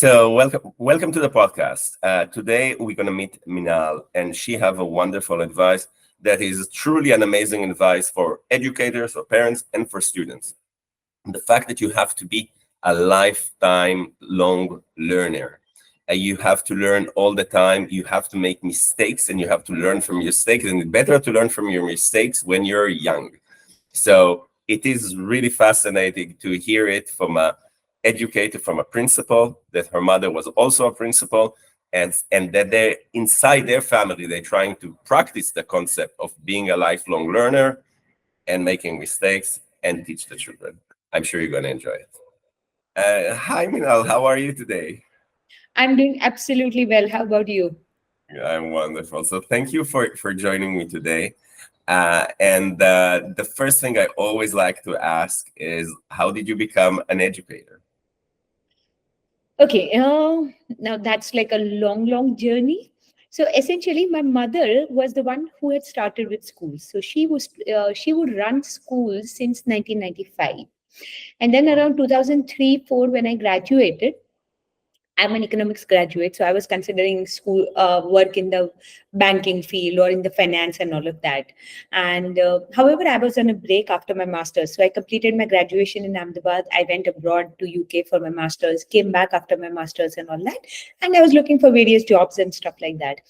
So welcome to the podcast. Today we're gonna meet Minal, and she have a wonderful advice that is truly an amazing advice for educators, for parents, and for students. The fact that you have to be a lifetime long learner. You have to learn all the time. You have to make mistakes, and you have to learn from your mistakes. And it's better to learn from your mistakes when you're young. So it is really fascinating to hear it from a educator, from a principal, that her mother was also a principal, and that they inside their family they're trying to practice the concept of being a lifelong learner and making mistakes and teach the children. I'm sure you're going to enjoy it. Hi Minal, how are you today? I'm doing absolutely well. How about you? Yeah, I'm wonderful. So thank you for joining me today. And the first thing I always like to ask is, how did you become an educator? Okay, now that's like a long journey. So essentially, my mother was the one who had started with schools. So she would run schools since 1995, and then around 2003-4 when I graduated. I'm an economics graduate, so I was considering school work in the banking field or in the finance and all of that. And however, I was on a break after my master's, so I completed my graduation in Ahmedabad. I went abroad to UK for my master's, came back after my master's and all that, and I was looking for various jobs and stuff like that.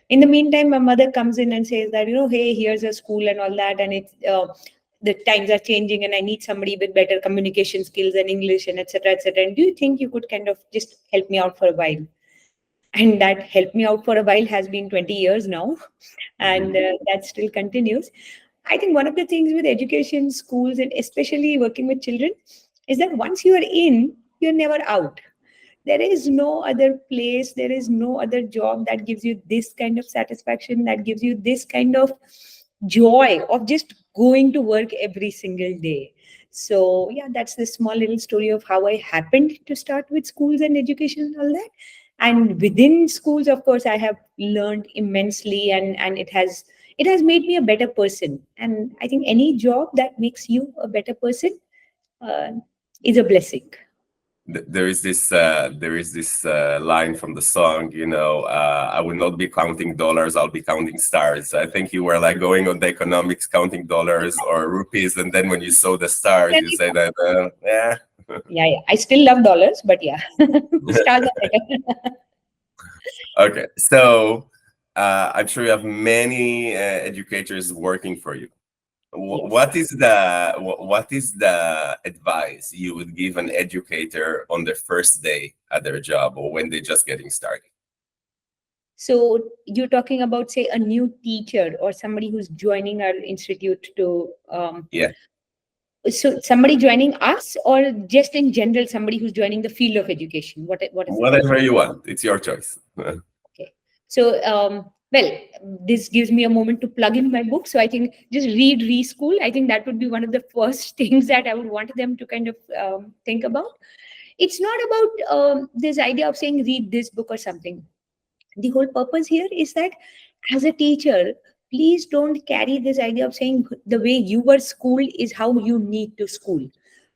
In the meantime, my mother comes in and says that, hey, here's a school and all that, and it's the times are changing and I need somebody with better communication skills and English and etc. etc. And do you think you could kind of just help me out for a while? And that help me out for a while has been 20 years now, and that still continues. I think one of the things with education, schools, and especially working with children is that once you are in, you're never out. There is no other place, there is no other job that gives you this kind of satisfaction, that gives you this kind of joy of just going to work every single day. So yeah, that's the small little story of how I happened to start with schools and education and all that. And within schools, of course, I have learned immensely, and it has made me a better person. And I think any job that makes you a better person uh, is a blessing. There is this line from the song, I will not be counting dollars, I'll be counting stars. I think you were like going on the economics, counting dollars or rupees, and then when you saw the stars, you say that, yeah. Yeah. I still love dollars, but yeah, stars are better. Okay, so I'm sure you have many educators working for you. Yes. What is the advice you would give an educator on their first day at their job or when they're just getting started? So you're talking about, say, a new teacher or somebody who's joining our institute to. Yeah, So somebody joining us, or just in general, somebody who's joining the field of education. What is the whatever question? you want. It's your choice. Okay. So, well, this gives me a moment to plug in my book. So I think just read Reschool. I think that would be one of the first things that I would want them to kind of think about. It's not about this idea of saying read this book or something. The whole purpose here is that as a teacher, please don't carry this idea of saying the way you were schooled is how you need to school.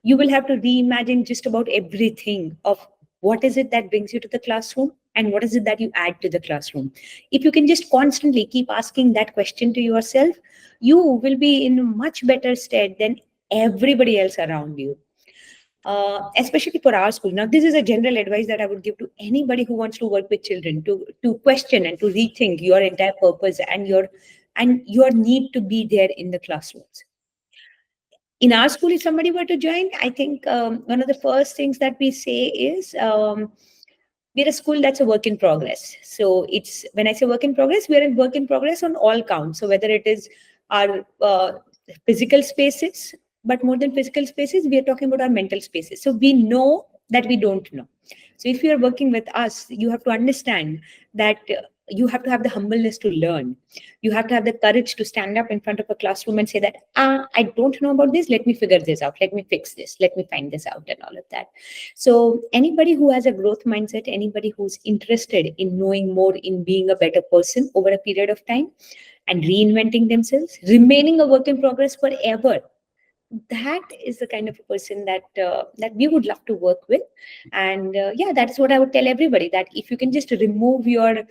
You will have to reimagine just about everything of what is it that brings you to the classroom and what is it that you add to the classroom. If you can just constantly keep asking that question to yourself, you will be in a much better stead than everybody else around you, especially for our school. Now, this is a general advice that I would give to anybody who wants to work with children, to question and to rethink your entire purpose and your need to be there in the classrooms. In our school, if somebody were to join, I think one of the first things that we say is we're a school that's a work in progress. So it's when I say work in progress, we're in work in progress on all counts. So whether it is our physical spaces, but more than physical spaces, we are talking about our mental spaces. So we know that we don't know. So if you are working with us, you have to understand that you have to have the humbleness to learn. You have to have the courage to stand up in front of a classroom and say that, I don't know about this. Let me figure this out. Let me fix this. Let me find this out and all of that. So anybody who has a growth mindset, anybody who's interested in knowing more, in being a better person over a period of time and reinventing themselves, remaining a work in progress forever, that is the kind of a person that we would love to work with. And yeah, that's what I would tell everybody, that if you can just remove your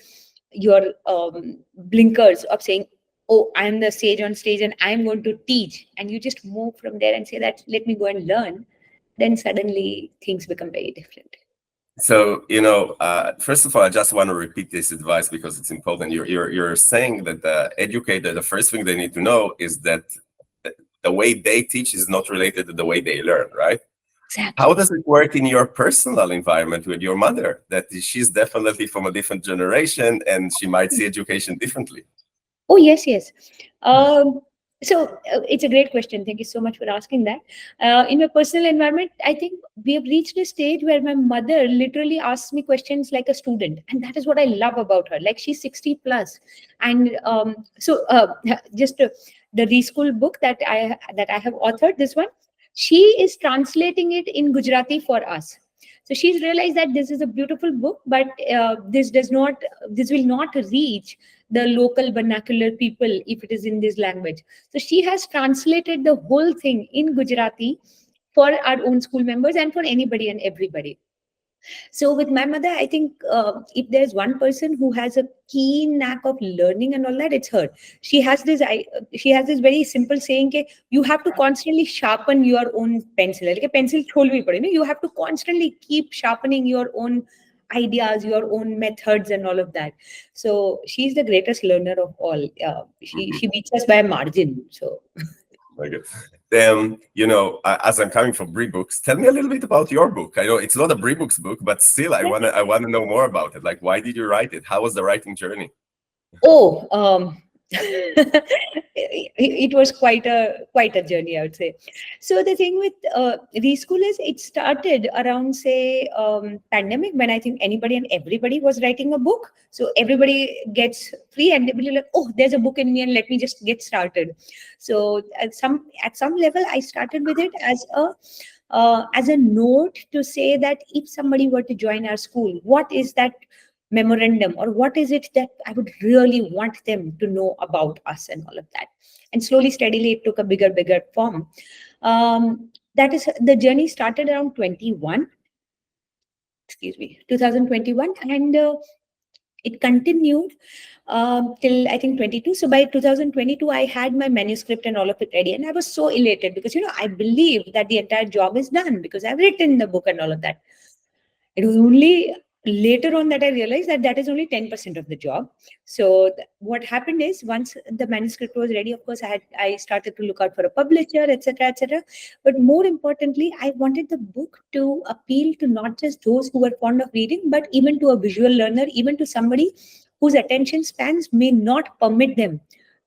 blinkers of saying, oh, I'm the sage on stage and I'm going to teach, and you just move from there and say that let me go and learn, then suddenly things become very different. So, first of all, I just want to repeat this advice because it's important. You're saying that the educator, the first thing they need to know is that the way they teach is not related to the way they learn, right? Exactly. How does it work in your personal environment with your mother? That she's definitely from a different generation and she might see education differently. Oh, yes, yes. So it's a great question. Thank you so much for asking that. In my personal environment, I think we have reached a stage where my mother literally asks me questions like a student, and that is what I love about her. Like, she's 60 plus, and just the Reschool book that I have authored, this one, she is translating it in Gujarati for us. So she's realized that this is a beautiful book, but this will not reach the local vernacular people if it is in this language. So she has translated the whole thing in Gujarati for our own school members and for anybody and everybody. So with my mother, I think if there's one person who has a keen knack of learning and all that, it's her. She has this very simple saying that you have to constantly sharpen your own pencil. Like a pencil cholvi pade, no? You have to constantly keep sharpening your own ideas, your own methods, and all of that. So she's the greatest learner of all. She beats us by a margin. So. Very good. As I'm coming from Bree Books, tell me a little bit about your book. I know it's not a Bree Books book, but still, I wanna know more about it. Like, why did you write it? How was the writing journey? Oh, it was quite a journey, I would say. So the thing with Reschool is, it started around, say, pandemic, when I think anybody and everybody was writing a book. So everybody gets free and they'll be like, oh, there's a book in me and let me just get started. So at some level, I started with it as a note to say that if somebody were to join our school, what is that memorandum, or what is it that I would really want them to know about us and all of that. And slowly, steadily, it took a bigger form. That is, the journey started around 2021, and it continued till I think 22. So by 2022, I had my manuscript and all of it ready, and I was so elated because I believe that the entire job is done because I've written the book and all of that. It was only later on that I realized that that is only 10% of the job. So what happened is, once the manuscript was ready, of course, I started to look out for a publisher, etc., etc. But more importantly, I wanted the book to appeal to not just those who were fond of reading, but even to a visual learner, even to somebody whose attention spans may not permit them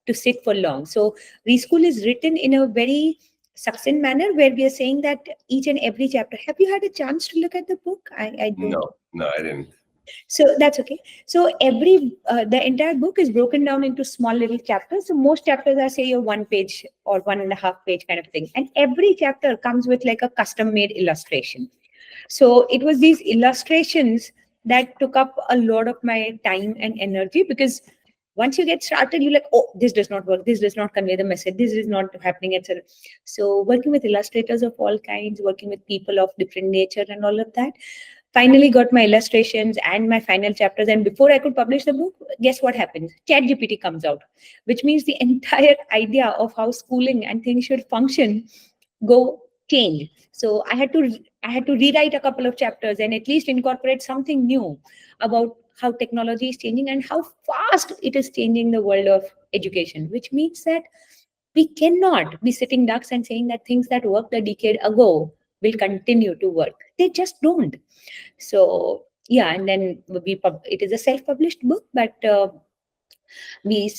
to sit for long. So Reschool is written in a very succinct manner, where we are saying that each and every chapter. Have you had a chance to look at the book? I don't. No, I didn't. So that's okay. So the entire book is broken down into small little chapters. So most chapters are, say, your 1 page or 1.5 page kind of thing, and every chapter comes with like a custom made illustration. So it was these illustrations that took up a lot of my time and energy, because once you get started, you're like, oh, this does not work, this does not convey the message, this is not happening, etc. So working with illustrators of all kinds, working with people of different nature and all of that, finally got my illustrations and my final chapters. And before I could publish the book, guess what happens? ChatGPT comes out, which means the entire idea of how schooling and things should function go change. So I had to rewrite a couple of chapters and at least incorporate something new about how technology is changing and how fast it is changing the world of education, which means that we cannot be sitting ducks and saying that things that worked a decade ago will continue to work. They just don't. So yeah, and then it is a self-published book, but we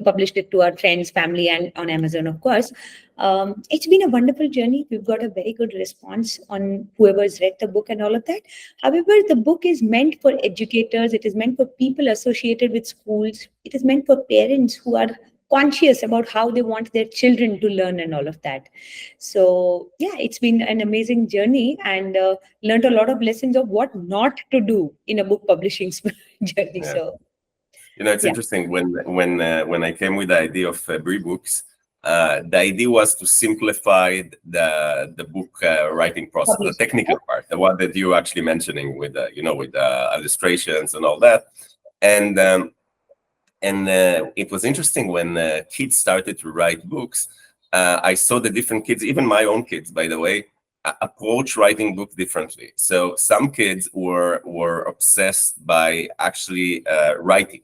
published it to our friends, family, and on Amazon, of course. It's been a wonderful journey. We've got a very good response on whoever's read the book and all of that. However, the book is meant for educators. It is meant for people associated with schools. It is meant for parents who are conscious about how they want their children to learn and all of that. So yeah, it's been an amazing journey, and learned a lot of lessons of what not to do in a book publishing journey. Yeah. So It's yeah. interesting when I came with the idea of Bree Books, The idea was to simplify the book writing process, the Publishing. technical part, the one that you actually mentioning with with illustrations and all that. And it was interesting when kids started to write books. I saw the different kids, even my own kids, by the way, approach writing book differently. So some kids were obsessed by actually writing.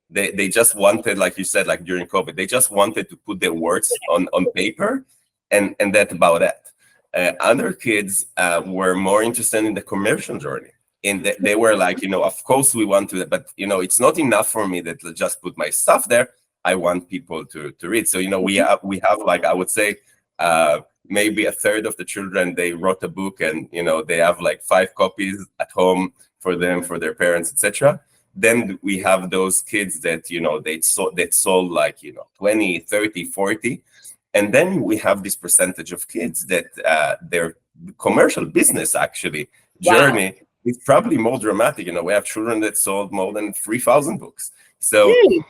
They just wanted, like you said, like during COVID, they just wanted to put their words on paper, and that's about it. Other kids were more interested in the commercial journey. And they were like, of course we want to, but it's not enough for me that just put my stuff there. I want people to read. So we have like, I would say, maybe a third of the children, they wrote a book, and they have like 5 copies at home for them, for their parents, etc. Then we have those kids that they sold like 20, 30, 40. And then we have this percentage of kids that their commercial business actually journey is probably more dramatic. We have children that sold more than 3,000 books. So Really?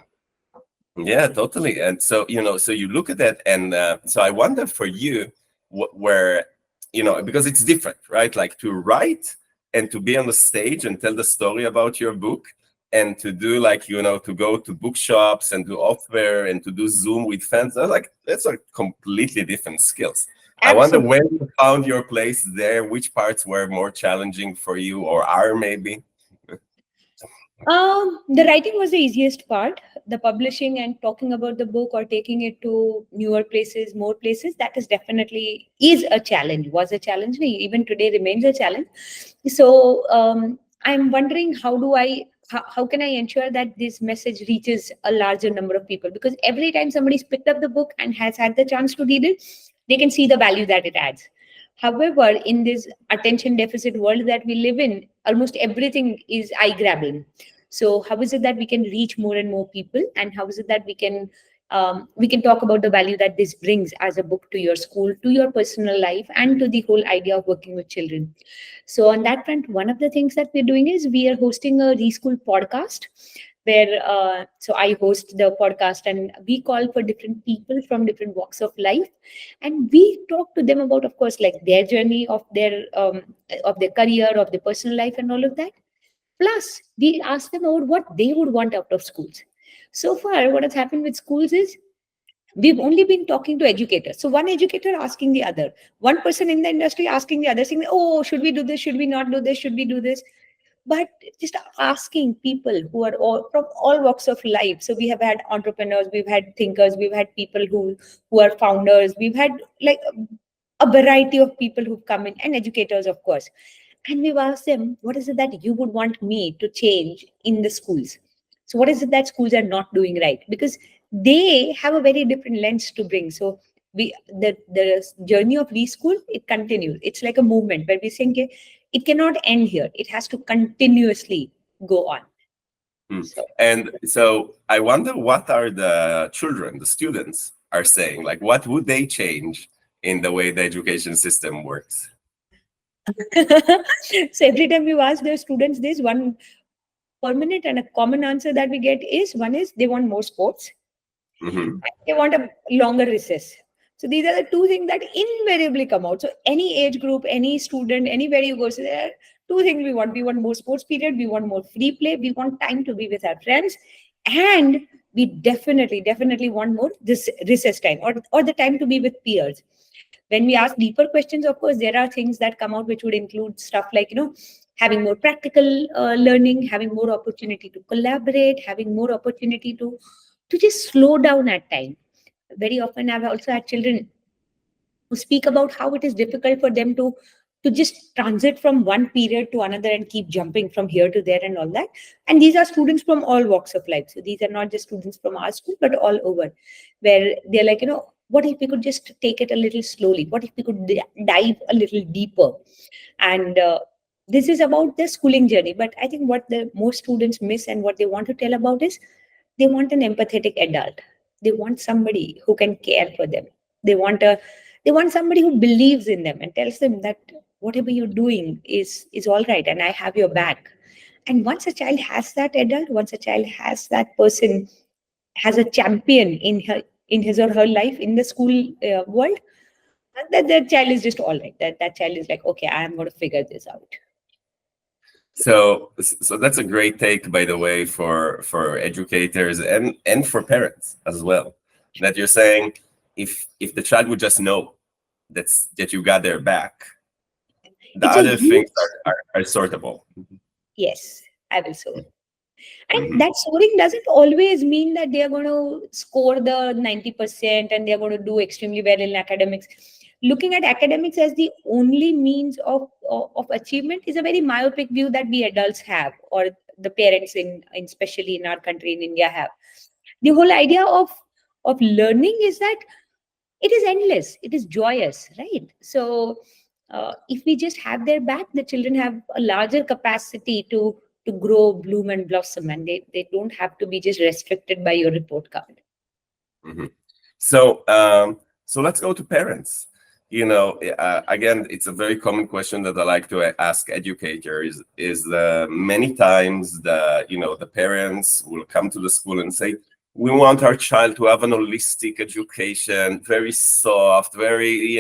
yeah, totally. And so so you look at that, and so I wonder for you where because it's different, right? Like to write and to be on the stage and tell the story about your book, and to do like to go to bookshops and do offer and to do Zoom with fans. That's a completely different skills. I wonder Absolutely. where you found your place there, which parts were more challenging for you, or are maybe. The writing was the easiest part. The publishing and talking about the book or taking it to newer places, more places, that is definitely is a challenge, was a challenge, even today remains a challenge. So I'm wondering how can I ensure that this message reaches a larger number of people? Because every time somebody's picked up the book and has had the chance to read it, they can see the value that it adds. However, in this attention deficit world that we live in, almost everything is eye grabbing. So how is it that we can reach more and more people, and how is it that we can talk about the value that this brings as a book to your school, to your personal life, and to the whole idea of working with children? So on that front, one of the things that we're doing is we are hosting a Reschool podcast, where so I host the podcast, and we call for different people from different walks of life, and we talk to them about, of course, like their journey of their career, of their personal life, and all of that. Plus, we ask them about what they would want out of schools. So far, what has happened with schools is we've only been talking to educators. So one educator asking the other, one person in the industry asking the other, saying, "Oh, should we do this? Should we not do this? Should we do this?" But just asking people who are all from all walks of life. So we have had entrepreneurs, we've had thinkers, we've had people who are founders, we've had like a variety of people who've come in, and educators, of course. And we've asked them, what is it that you would want me to change in the schools? So what is it that schools are not doing right? Because they have a very different lens to bring. So the journey of Reschool, it continues. It's like a movement where we think it cannot end here. It has to continuously go on. So, And so I wonder what are the children, the students are saying, like what would they change in the way the education system works? so every time you ask the students this, one permanent and a common answer that we get is, one is they want more sports. Mm-hmm. They want a longer recess. So these are the two things that invariably come out. So any age group, any student, anywhere you go, so there are two things we want. We want more sports period. We want more free play. We want time to be with our friends. And we definitely want more this recess time, or the time to be with peers. When we ask deeper questions, of course, there are things that come out which would include stuff like, having more practical learning, having more opportunity to collaborate, having more opportunity to just slow down at time. Very often I've also had children who speak about how it is difficult for them to just transit from one period to another and keep jumping from here to there and all that. And these are students from all walks of life. So these are not just students from our school, but all over, where they're like, what if we could just take it a little slowly? What if we could dive a little deeper? And this is about the schooling journey. But I think what the most students miss and what they want to tell about is they want an empathetic adult. They want somebody who can care for them. They want somebody who believes in them and tells them that whatever you're doing is all right, and I have your back. And once a child has that adult, once a child has that person, has a champion in his or her life in the school world, and that child is just all right. That child is like, okay, I am going to figure this out. So that's a great take, by the way, for educators and for parents as well. That you're saying, if the child would just know that you got their back, the It's a other things huge are sortable. yes. I will so. And Mhm. that scoring doesn't always mean that they are going to score the 90% and they're going to do extremely well in academics. Looking at academics as the only means of achievement is a very myopic view that we adults have, or the parents especially in our country in India have. The whole idea of learning is that it is endless, it is joyous, right? So if we just have their back, the children have a larger capacity to grow, bloom, and blossom, and they don't have to be just restricted by your report card. Mhm. So let's go to parents. Again, it's a very common question that I like to ask educators. Is many times the parents will come to the school and say, we want our child to have an holistic education, very soft, very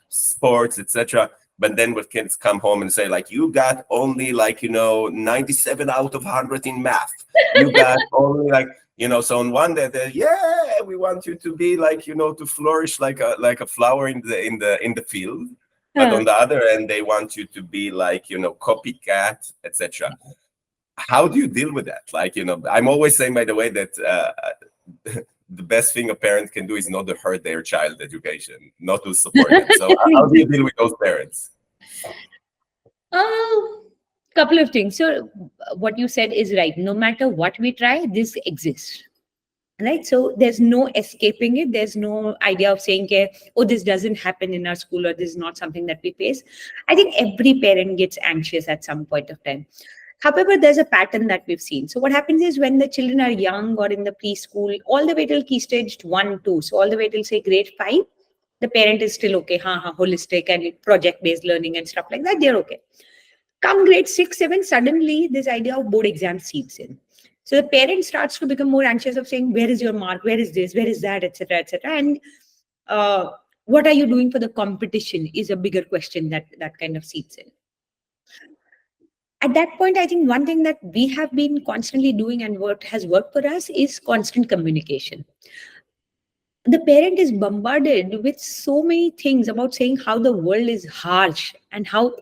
sports, etc. But then when kids come home and say, like, you got only 97 out of 100 in math, you got only so on one day, yeah, we want you to be to flourish like a flower in the field. But Uh, on the other end, they want you to be copycat, etc. How do you deal with that? I'm always saying, by the way, that the best thing a parent can do is not to hurt their child education, not to support them. So how do you deal with those parents? Couple of things. So what you said is right. No matter what we try, this exists. Right, so there's no escaping it. There's no idea of saying, okay, oh, this doesn't happen in our school, or this is not something that we face. I think every parent gets anxious at some point of time. However, there's a pattern that we've seen. So what happens is when the children are young or in the preschool, all the way till key stage 1, 2, so all the way till say grade 5, the parent is still okay, holistic and project based learning and stuff like that, they're okay. Come grade 6, 7, suddenly this idea of board exam seeps in. So the parent starts to become more anxious of saying, where is your mark? Where is this? Where is that? Etc. Etc. And what are you doing for the competition is a bigger question that kind of seeps in. At that point, I think one thing that we have been constantly doing and what has worked for us is constant communication. The parent is bombarded with so many things about saying how the world is harsh and how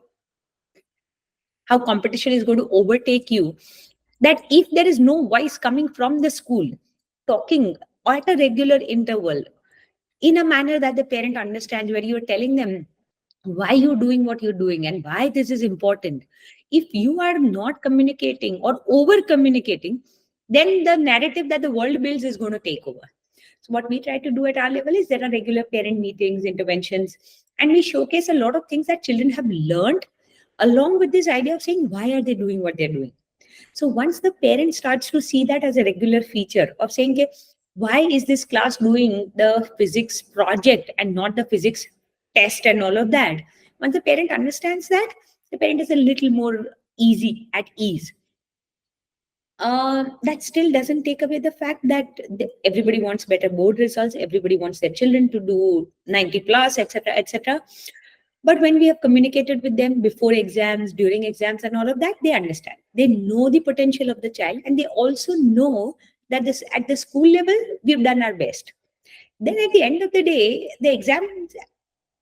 competition is going to overtake you, that if there is no voice coming from the school talking at a regular interval in a manner that the parent understands, where you're telling them why you're doing what you're doing and why this is important, if you are not communicating or over communicating, then the narrative that the world builds is going to take over. So what we try to do at our level is there are regular parent meetings, interventions, and we showcase a lot of things that children have learned, along with this idea of saying why are they doing what they're doing. So once the parent starts to see that as a regular feature of saying, okay, why is this class doing the physics project and not the physics test and all of that? Once the parent understands that, the parent is a little more easy at ease. That still doesn't take away the fact that everybody wants better board results. Everybody wants their children to do 90 plus, etc., etc. But when we have communicated with them before exams, during exams, and all of that, they understand. They know the potential of the child, and they also know that this at the school level we've done our best. Then at the end of the day, the exam,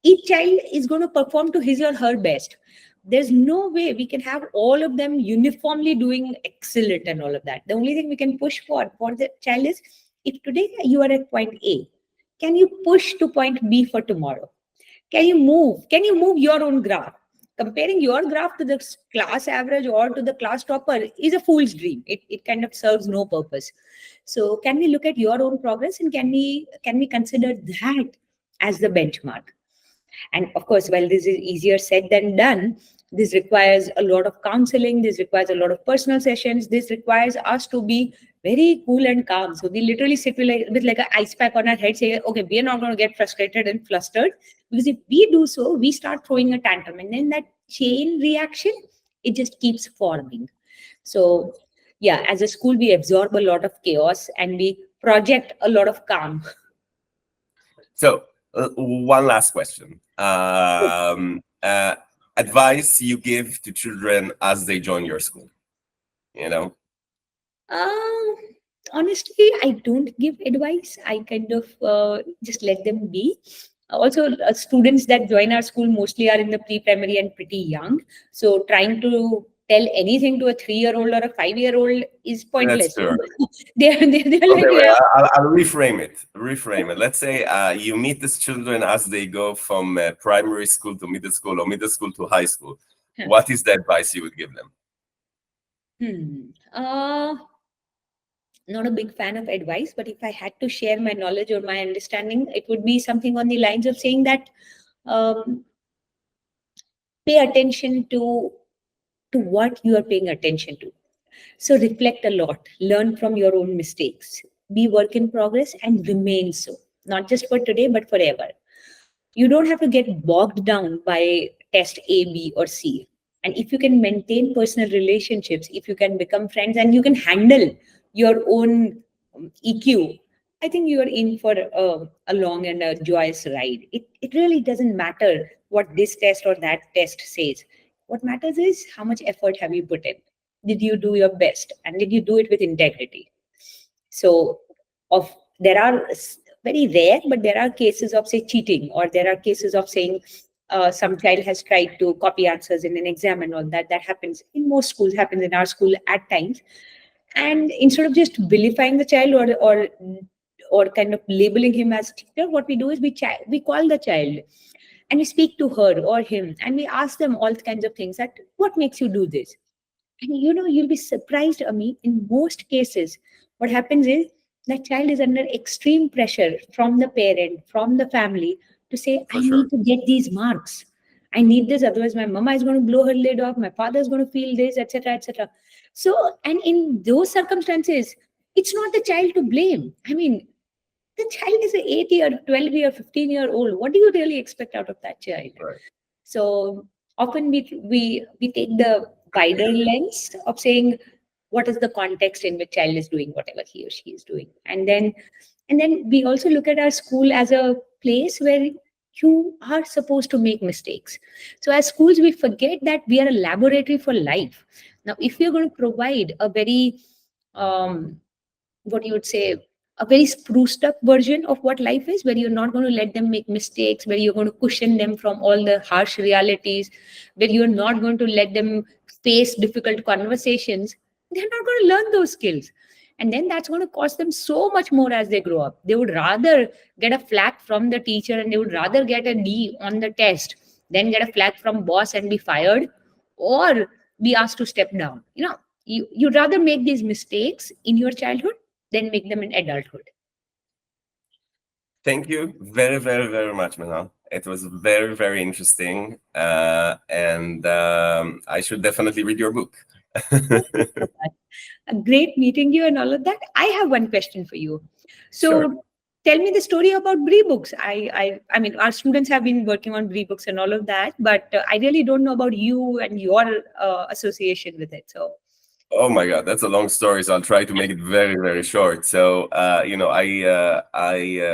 each child is going to perform to his or her best. There's no way we can have all of them uniformly doing excellent and all of that. The only thing we can push for the child is, if today you are at point A, can you push to point B for tomorrow? Can you move your own graph? Comparing your graph to the class average or to the class topper is a fool's dream. It kind of serves no purpose. So can we look at your own progress, and can we consider that as the benchmark? And of course, while this is easier said than done, this requires a lot of counseling, this requires a lot of personal sessions, this requires us to be very cool and calm. So we literally sit with an ice pack on our head, say, okay, we are not going to get frustrated and flustered, because if we do so, we start throwing a tantrum, and then that chain reaction, it just keeps forming. So yeah, as a school, we absorb a lot of chaos and we project a lot of calm. So one last question. Advice you give to children as they join your school, you know? Um, Honestly, I don't give advice. I kind of just let them be. Also, students that join our school mostly are in the pre-primary and pretty young. So, trying to tell anything to a 3-year-old or a 5-year-old is That's pointless. too early. They're Okay, like, wait, yeah. I'll reframe it. Reframe it. Let's say you meet these children as they go from primary school to middle school or middle school to high school. Huh. What is the advice you would give them? Not a big fan of advice, but if I had to share my knowledge or my understanding, it would be something on the lines of saying that um, pay attention to what you are paying attention to. So reflect a lot, learn from your own mistakes, be work in progress, and remain so, not just for today, but forever. You don't have to get bogged down by test A, B, or C. And if you can maintain personal relationships, if you can become friends and you can handle your own EQ, I think you are in for a long and a joyous ride. It really doesn't matter what this test or that test says. What matters is how much effort have you put in? Did you do your best? And did you do it with integrity? So, of there are very rare, but there are cases of say cheating, or there are cases of saying some child has tried to copy answers in an exam and all that. That happens in most schools, happens in our school at times. And instead of just vilifying the child or kind of labeling him as cheater, what we do is we call the child and we speak to her or him and we ask them all kinds of things, that what makes you do this. And you'll be surprised, Ami, in most cases, what happens is that child is under extreme pressure from the parent, from the family to say, For I sure. need to get these marks. I need this, otherwise my mama is going to blow her lid off, my father is going to feel this, etc., etc. So, and in those circumstances, it's not the child to blame. I mean, the child is an 8-year, 12-year, 15-year-old. What do you really expect out of that child? Right. So often we take the wider lens of saying what is the context in which child is doing whatever he or she is doing, and then we also look at our school as a place where you are supposed to make mistakes. So as schools, we forget that we are a laboratory for life. Now, if you're going to provide a very what you would say, a very spruced up version of what life is, where you're not going to let them make mistakes, where you're going to cushion them from all the harsh realities, where you're not going to let them face difficult conversations, they're not going to learn those skills. And then that's going to cost them so much more as they grow up. They would rather get a flag from the teacher and they would rather get a D on the test than get a flag from boss and be fired or be asked to step down. You'd rather make these mistakes in your childhood than make them in adulthood. Thank you very, very, very much, Minal. It was very, very interesting. And I should definitely read your book. A great meeting you and all of that. I have one question for you. So Sure. tell me the story about Bree books. I mean, our students have been working on Bree books and all of that, but I really don't know about you and your association with it. So Oh my God, that's a long story, so I'll try to make it very, very short. So, I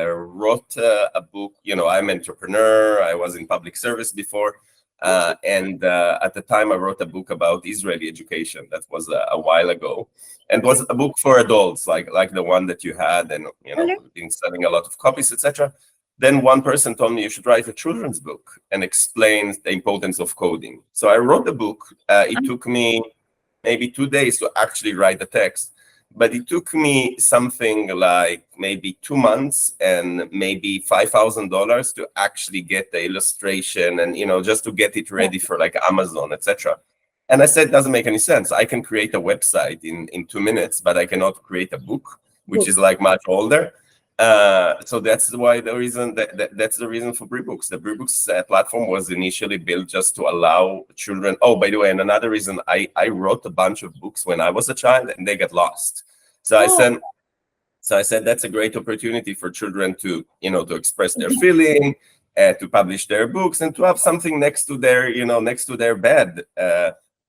wrote a book. I'm an entrepreneur. I was in public service before, and at the time, I wrote a book about Israeli education. That was a while ago, and okay, was a book for adults, like the one that you had, and all right. we've been selling a lot of copies, etc. Then one person told me you should write a children's book and explain the importance of coding. So I wrote the book. It took me maybe 2 days to actually write the text, but it took me something like maybe 2 months and maybe $5,000 to actually get the illustration and just to get it ready for like Amazon, etc. And I said, it doesn't make any sense. I can create a website in 2 minutes, but I cannot create a book, which is like much older. So that's why that's the reason for Bree-Books. The Bree-Books platform was initially built just to allow children. Oh, by the way, and another reason, I wrote a bunch of books when I was a child and they got lost. So I Oh, said that's a great opportunity for children to to express their feeling, to publish their books, and to have something next to their next to their bed.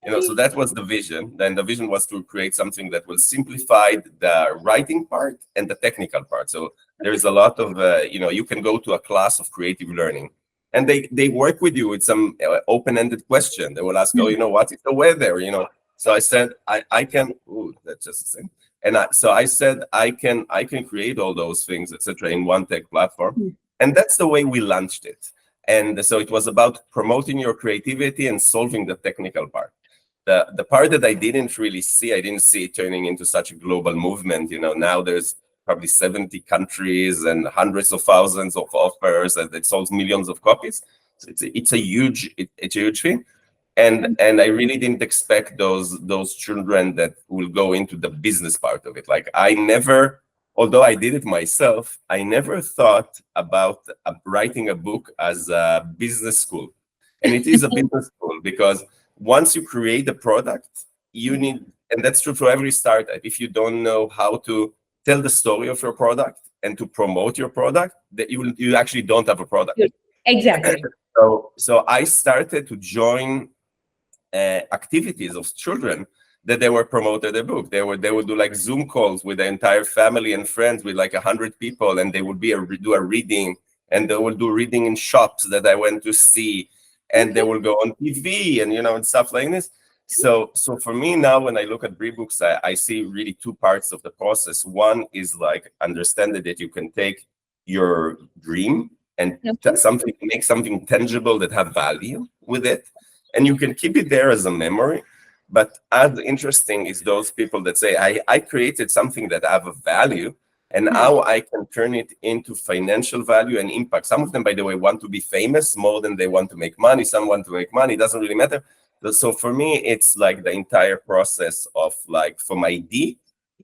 So that was the vision. Then the vision was to create something that will simplify the writing part and the technical part. So there's a lot of, you can go to a class of creative learning, and they work with you with some open-ended question. They will ask, what is the weather? So I said, I can, that's just the same. And so I said, I can create all those things, etc., in one tech platform. And that's the way we launched it. And so it was about promoting your creativity and solving the technical part. The part that I didn't see it turning into such a global movement. Now there's probably 70 countries and hundreds of thousands of authors, and it sells millions of copies. So it's a huge thing. And I really didn't expect those children that will go into the business part of it. Like although I did it myself, I never thought about writing a book as a business school. And it is a business school because once you create a product, you need, and that's true for every startup, if you don't know how to tell the story of your product and to promote your product, that you actually don't have a product. Exactly. So I started to join activities of children that they were promoted a book. They would do like Zoom calls with the entire family and friends with like 100 people, and they would do a reading, and they will do reading in shops that I went to see, and they will go on TV and stuff like this. So for me now, when I look at Books, I see really two parts of the process. One is like understanding that you can take your dream and make something tangible that have value with it, and you can keep it there as a memory. But as interesting is those people that say, I created something that have a value, and now I can turn it into financial value and impact. Some of them, by the way, want to be famous more than they want to make money. Some want to make money. It doesn't really matter. So for me, it's like the entire process of like from idea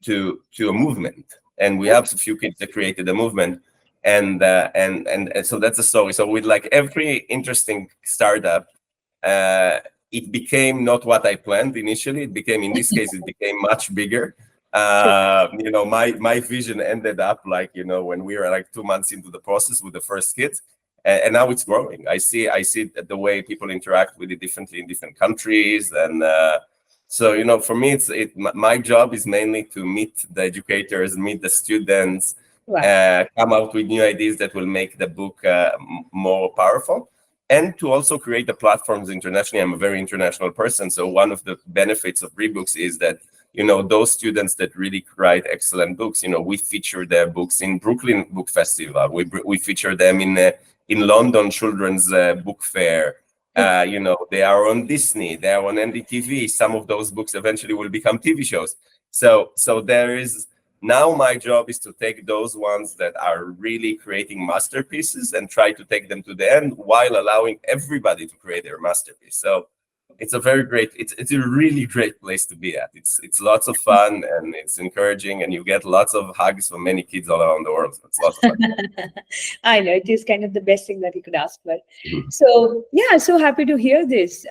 to a movement. And we have a few kids that created a movement. And so that's the story. So with like every interesting startup, it became not what I planned initially. In this case, it became much bigger. My vision ended up like, when we were like 2 months into the process with the first kids, and now it's growing. I see the way people interact with it differently in different countries. And so, for me, my job is mainly to meet the educators, meet the students, come out with new ideas that will make the book more powerful. And to also create the platforms internationally. I'm a very international person. So one of the benefits of Books is that, those students that really write excellent books, we feature their books in Brooklyn Book Festival. We feature them in London Children's Book Fair. They are on Disney, they are on NDTV. Some of those books eventually will become TV shows. So there is, now my job is to take those ones that are really creating masterpieces and try to take them to the end while allowing everybody to create their masterpiece. So it's a really great place to be at. It's lots of fun, and it's encouraging, and you get lots of hugs from many kids all around the world. So it's lots of fun. I know, it is kind of the best thing that you could ask for. So yeah, so happy to hear this.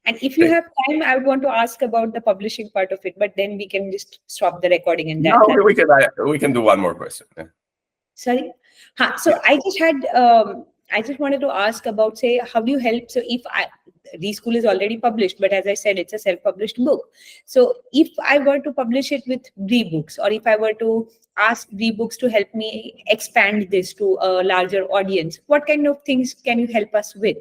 And if you have time, I would want to ask about the publishing part of it, but then we can just stop the recording and that. No, we can do one more question. Yeah. Sorry. So I just wanted to ask about, say, how do you help? So if Reschool is already published, but as I said, it's a self-published book. So if I were to publish it with Books, or if I were to ask Books to help me expand this to a larger audience, what kind of things can you help us with?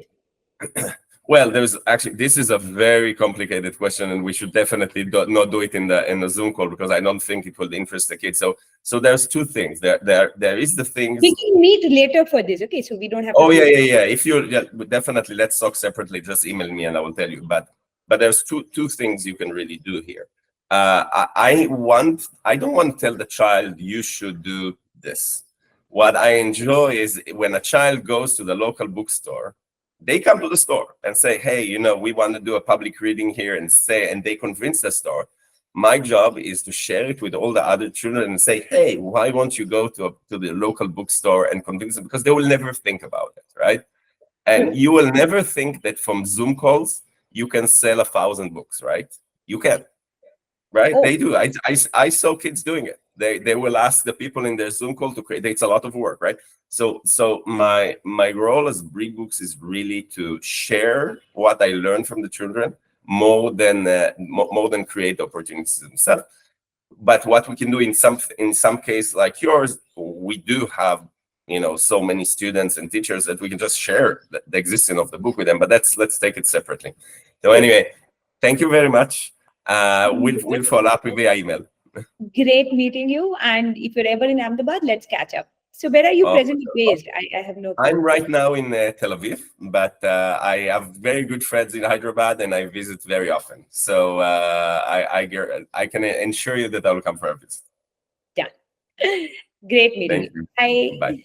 Well, this is a very complicated question, and we should definitely not do it in the Zoom call, because I don't think it will interest the kids. So there's two things. There is the things. We can meet later for this, okay? So we don't have. Oh yeah. If definitely, let's talk separately. Just email me and I will tell you. But there's two things you can really do here. I don't want to tell the child you should do this. What I enjoy is when a child goes to the local bookstore. They come to the store and say, hey, we want to do a public reading here, and they convince the store. My job is to share it with all the other children and say, hey, why won't you go to the local bookstore and convince them? Because they will never think about it, right? And you will never think that from Zoom calls, you can sell 1,000 books, right? You can, right? They do. I saw kids doing it. They will ask the people in their Zoom call to create. It's a lot of work, right? So my role as Books is really to share what I learned from the children. more than create opportunities themselves. But what we can do in some case like yours, we do have so many students and teachers that we can just share the existence of the book with them. But let's take it separately. So anyway, thank you very much. We'll follow up via email. Great meeting you. And if you're ever in Ahmedabad, let's catch up. So where are you presently based? I have no clue. I'm right now in Tel Aviv, but I have very good friends in Hyderabad and I visit very often. So I can ensure you that I will come for a visit. Yeah. Great meeting Thank you. you. Bye. Bye.